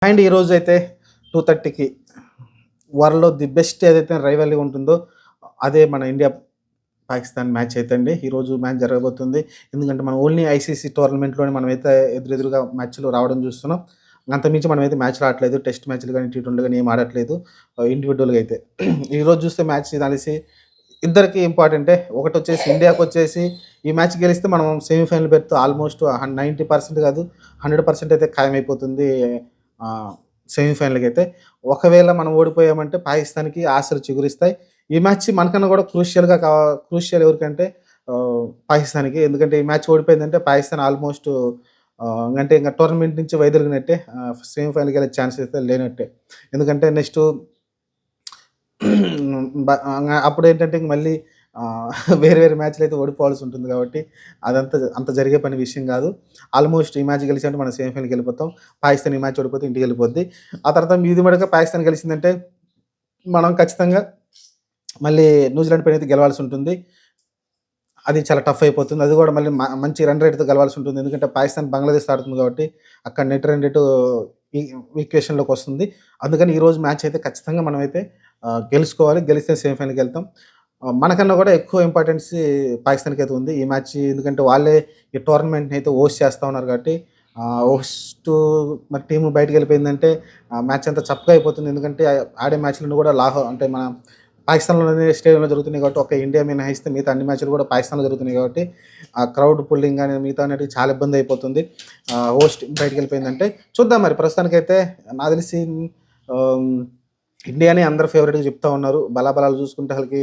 And ఈరోజు అయితే 2:30కి వరల్డ్‌లో ది బెస్ట్ ఏదైతే రైవల్రీ ఉంటుందో అదే మన ఇండియా పాకిస్తాన్ మ్యాచ్ అయితే అండి. ఈరోజు మ్యాచ్ జరగబోతుంది. ఎందుకంటే మనం ఓన్లీ ఐసీసీ టోర్నమెంట్‌లోనే మనమైతే ఎదురెదురుగా మ్యాచ్‌లు రావడం చూస్తున్నాం. అంతకుమించి మనమైతే మ్యాచ్‌లు ఆడట్లేదు. టెస్ట్ మ్యాచ్‌లు గానీ, టీ20 గానీ ఏం ఆడట్లేదు. ఇండివిడ్యువల్‌గా అయితే. ఈరోజు చూస్తే మ్యాచ్ తెలిసి ఇద్దరికీ ఇంపార్టెంటే. ఒకటొచ్చేసి ఇండియాకొచ్చేసి ఈ మ్యాచ్ గెలిస్తే మనం సెమీఫైనల్ బెర్త్ ఆల్మోస్ట్ 90% కాదు 100% అయితే ఖాయమైపోతుంది. ఆహ్, సెమీఫైనల్‌కైతే. ఒకవేళ మనం ఓడిపోయామంటే పాకిస్తాన్‌కి ఆశలు చిగురిస్తాయి. ఈ మ్యాచ్ మనకన్నా కూడా క్రూషియల్ ఎవరికంటే పాకిస్తాన్‌కి. ఎందుకంటే ఈ మ్యాచ్ ఓడిపోయిందంటే పాకిస్తాన్ ఆల్మోస్ట్ అంటే ఇంక టోర్నమెంట్ నుంచి వైదొలిగినట్టే. సెమీఫైనల్‌కెళ్ళే ఛాన్స్ అయితే లేనట్టే. ఎందుకంటే నెక్స్టు అప్పుడేంటంటే ఇంక మళ్ళీ వేరే వేరే మ్యాచ్‌లయితే ఓడిపోవాల్సి ఉంటుంది కాబట్టి అంత జరిగే విషయం కాదు. ఆల్మోస్ట్ ఈ మ్యాచ్ గెలిచామంటే మనం సెమీఫైనల్‌కెళ్ళిపోతాం. పాకిస్తాన్ ఈ మ్యాచ్ ఓడిపోతే ఇంటికెళ్ళిపోద్ది. ఆ తర్వాత మీది మడక పాకిస్తాన్ గెలిచిందంటే మనం ఖచ్చితంగా మళ్ళీ న్యూజిలాండ్ పైనైతే గెలవాల్సి ఉంటుంది. అది చాలా టఫ్ అయిపోతుంది. అది కూడా మళ్ళీ మంచి రన్ రేట్‌తో గెలవాల్సి ఉంటుంది. ఎందుకంటే పాకిస్తాన్ బంగ్లాదేశ్‌తో ఆడుతుంది కాబట్టి అక్కడ నెట్ రన్ రేటు ఈ ఈక్వేషన్‌లోకొస్తుంది. అందుకని ఈరోజు మ్యాచ్ అయితే ఖచ్చితంగా మనమైతే గెలుచుకోవాలి. గెలిస్తే సెమీఫైనల్‌కెళ్తాం. మనకన్నా కూడా ఎక్కువ ఇంపార్టెన్స్ పాకిస్తాన్‌కైతే ఉంది. ఈ మ్యాచ్ ఎందుకంటే వాళ్ళే ఈ టోర్నమెంట్‌ని అయితే హోస్ట్ చేస్తా ఉన్నారు కాబట్టి హోస్టు మరి టీము బయటికెళ్ళిపోయిందంటే మ్యాచ్ అంతా చప్పగా అయిపోతుంది. ఎందుకంటే ఆడే మ్యాచ్‌లన్నీ కూడా అంటే మన పాకిస్తాన్‌లోనే స్టేడియంలో జరుగుతున్నాయి కాబట్టి ఒక ఇండియా మినహాయిస్తే మిగతా అన్ని మ్యాచ్‌లు కూడా పాకిస్తాన్‌లో జరుగుతున్నాయి కాబట్టి ఆ క్రౌడ్ పుల్లింగ్ గాని మిగతా అనేటివి చాలా ఇబ్బంది అయిపోతుంది. హోస్ట్ బయటికెళ్ళిపోయిందంటే చూద్దాం మరి ప్రస్తుతానికైతే నాకు తెలిసి ఆహ్, ఇండియానే అందరూ ఫేవరెట్‌గా చెప్తా ఉన్నారు. బలాబలాలు చూసుకుంటే అసలకి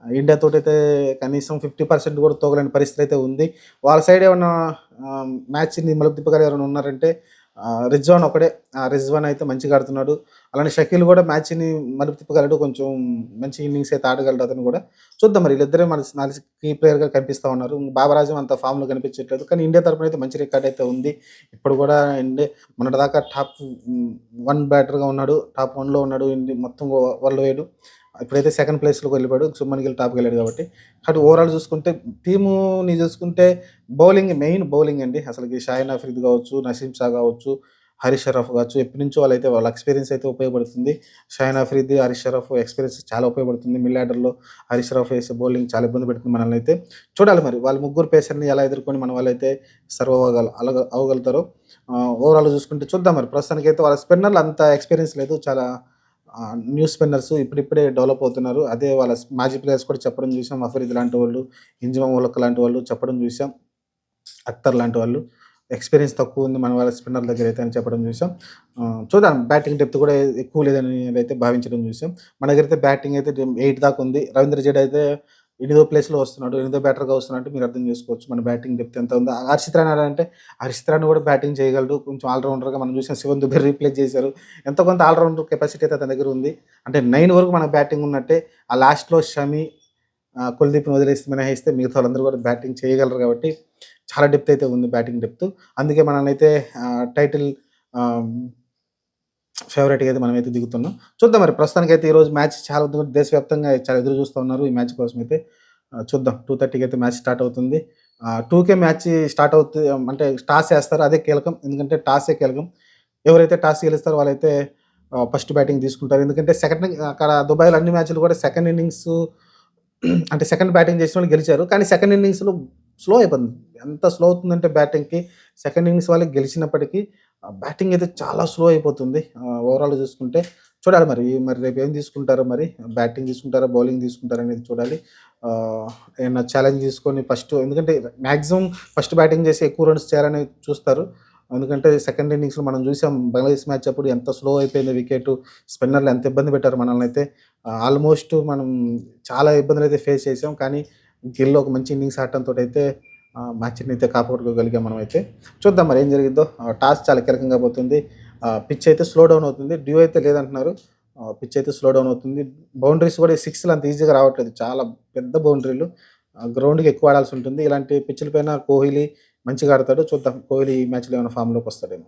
ఇండియా తోటైతే కనీసం 50% కూడా తోగలేని పరిస్థితి అయితే ఉంది. వాళ్ళ సైడ్ ఏమన్నా మ్యాచ్‌ని మలుపు తిప్పగలిగే ఎవరైనా ఉన్నారంటే రిజ్వాన్ ఒకడే. రిజ్వాన్ అయితే మంచిగా ఆడుతున్నాడు. అలానే షకీల్ కూడా మ్యాచ్‌ని మలుపు తిప్పగలడు. కొంచెం మంచి ఇన్నింగ్స్ అయితే ఆడగలడు అతను కూడా. చూద్దాం మరి వీళ్ళిద్దరే నాకు తెలిసి కీ ప్లేయర్‌గా కనిపిస్తా ఉన్నారు. బాబర్ ఆజమ్ అంత ఫామ్‌లో కనిపించట్లేదు. కానీ ఇండియా తరపున అయితే మంచి రికార్డ్ అయితే ఉంది. ఇప్పుడు కూడా మొన్నటిదాకా టాప్ 1 బ్యాటర్‌గా ఉన్నాడు. టాప్ 1లో ఉన్నాడు. మొత్తం వరల్డ్ వైడ్. ఇప్పుడైతే సెకండ్ ప్లేస్‌లోకి వెళ్ళిపోయాడు. శుభ్మన్ గిల్ టాప్‌కెళ్ళాడు కాబట్టి. కాబట్టి ఓవరాల్ చూసుకుంటే టీముని చూసుకుంటే మెయిన్ బౌలింగ్ అండి. అసలకి షాహిన్ అఫ్రిది కావచ్చు, నసీం షా కావచ్చు, హరీష్ షరఫ్ కావచ్చు. ఎప్పటినుంచో వాళ్ళ ఎక్స్‌పీరియన్స్ అయితే ఉపయోగపడుతుంది. షాహిన్ అఫ్రిది, హరీష్ షరఫ్ ఎక్స్‌పీరియన్స్ చాలా ఉపయోగపడుతుంది. మిడిల్ ఆర్డర్‌లో హరీష్ షరఫ్ వేసే బౌలింగ్ చాలా ఇబ్బంది పెడుతుంది మనల్ని అయితే. చూడాలి మరి వాళ్ళ ముగ్గురు పేసర్‌ని ఎలా ఎదుర్కొని మన వాళ్ళైతే సర్వ్ అవ్వగలుగుతారో. ఓవరాల్‌గా చూసుకుంటే చూద్దాం మరి. ప్రస్తుతానికైతే వాళ్ళ స్పిన్నర్‌లు అంత ఎక్స్‌పీరియన్స్ లేదు. చాలా న్యూ స్పిన్నర్స్ ఇప్పుడిప్పుడే డెవలప్ అవుతున్నారు. అదే వాళ్ళ మాజీ ప్లేయర్స్ కూడా చెప్పడం చూసాం. అఫ్రిది లాంటి వాళ్ళు, ఇంజమామ్ ఉల్ హక్ లాంటి వాళ్ళు చెప్పడం చూసాం. అఖ్తర్ లాంటి వాళ్ళు ఎక్స్‌పీరియన్స్ తక్కువ ఉంది మన వాళ్ళ స్పిన్నర్ల దగ్గర అయితే అని చెప్పడం చూసాం. చూద్దాం బ్యాటింగ్ డెప్త్ కూడా ఎక్కువ లేదని అయితే భావించడం చూసాం. మన దగ్గర అయితే బ్యాటింగ్ అయితే 8 దాకా ఉంది. రవీంద్ర జడేజా అయితే 8దో ప్లేస్‌లో వస్తున్నాడు. 8దో బ్యాటర్‌గా వస్తున్నాడంటే మీరు అర్థం చేసుకోవచ్చు మన బ్యాటింగ్ డెప్త్ ఎంత ఉందో. హర్షిత్ రాణా అంటే హర్షిత్ రాణా కూడా బ్యాటింగ్ చేయగలడు. కొంచెం ఆల్ రౌండర్‌గా మనం చూసాం. శివన్ దుబే రీప్లేస్ చేశారు. ఎంతో కొంత ఆల్ రౌండర్ కెపాసిటీ అయితే అతని దగ్గర ఉంది. అంటే 9 వరకు మనకు బ్యాటింగ్ ఉన్నట్టే. ఆ లాస్ట్‌లో షమి, కుల్దీప్‌ని మినహాయిస్తే మిగతా వాళ్ళందరూ కూడా బ్యాటింగ్ చేయగలరు కాబట్టి చాలా డెప్త్ అయితే ఉంది బ్యాటింగ్ డెప్త్. అందుకే మనల్నైతే టైటిల్ ఆహ్, ఫేవరెట్‌గా అయితే మనమైతే దిగుతున్నాం. చూద్దాం మరి ప్రస్తుతానికైతే ఈరోజు మ్యాచ్ చాలా దేశవ్యాప్తంగా చాలా ఎదురు చూస్తా ఉన్నారు ఈ మ్యాచ్ కోసమైతే. చూద్దాం 2:30కి అయితే మ్యాచ్ స్టార్ట్ అవుతుంది. 2కే మ్యాచ్ స్టార్ట్ అంటే టాస్ ఏస్తారు అదే కీలకం. ఎందుకంటే టాసే కీలకం. ఎవరైతే టాస్ గెలుస్తారో వాళ్ళైతే ఫస్ట్ బ్యాటింగ్ తీసుకుంటారు. ఎందుకంటే అక్కడ దుబాయ్‌లో అన్ని మ్యాచ్‌లు కూడా సెకండ్ ఇన్నింగ్స్ అంటే సెకండ్ బ్యాటింగ్ చేసినోళ్ళు గెలిచారు. కానీ సెకండ్ ఇన్నింగ్స్‌లో స్లో అయిపోతుంది. ఎంత స్లో అవుతుందంటే బ్యాటింగ్‌కి సెకండ్ ఇన్నింగ్స్ వాళ్ళే గెలిచినప్పటికీ బ్యాటింగ్ అయితే చాలా స్లో అయిపోతుంది. ఓవరాల్‌గా చూసుకుంటే చూడాలి మరి రేపు ఏం తీసుకుంటారో మరి. బ్యాటింగ్ తీసుకుంటారా? బౌలింగ్ తీసుకుంటారా? అనేది చూడాలి. ఆహ్, ఏమన్నా ఛాలెంజ్ తీసుకొని ఎందుకంటే మాక్సిమం ఫస్ట్ బ్యాటింగ్ చేసి ఎక్కువ రన్స్ చేయాలని చూస్తారు. ఎందుకంటే సెకండ్ ఇన్నింగ్స్‌లో మనం చూసాం బంగ్లాదేశ్ మ్యాచ్ అప్పుడు ఎంత స్లో అయిపోయింది వికెటు. స్పిన్నర్‌లు ఎంత ఇబ్బంది పెట్టారు మనల్నైతే. ఆల్మోస్ట్ మనం చాలా ఇబ్బందులైతే ఫేస్ చేసాం. కానీ గిల్ ఒక మంచి ఇన్నింగ్స్ ఆడటంతోటైతే మ్యాచ్‌ని అయితే కాపాడుకోగలిగాం మనమైతే. చూద్దాం మరి ఏం జరిగిద్దో. టాస్ చాలా కీలకంగా పోతుంది. పిచ్ అయితే స్లో డౌన్ అవుతుంది. డ్యూ అయితే లేదంటున్నారు. పిచ్ అయితే స్లో డౌన్ అవుతుంది. బౌండరీస్ కూడా 6లు అంత ఈజీగా రావట్లేదు. చాలా పెద్ద బౌండరీలు. గ్రౌండ్‌కి ఎక్కువ ఆడాల్సి ఉంటుంది. ఇలాంటి పిచ్‌ల పైన కోహ్లీ మంచిగా ఆడతాడు. చూద్దాం కోహ్లీ ఈ మ్యాచ్‌లో ఏమైనా ఫామ్‌లోకి వస్తాడేమో.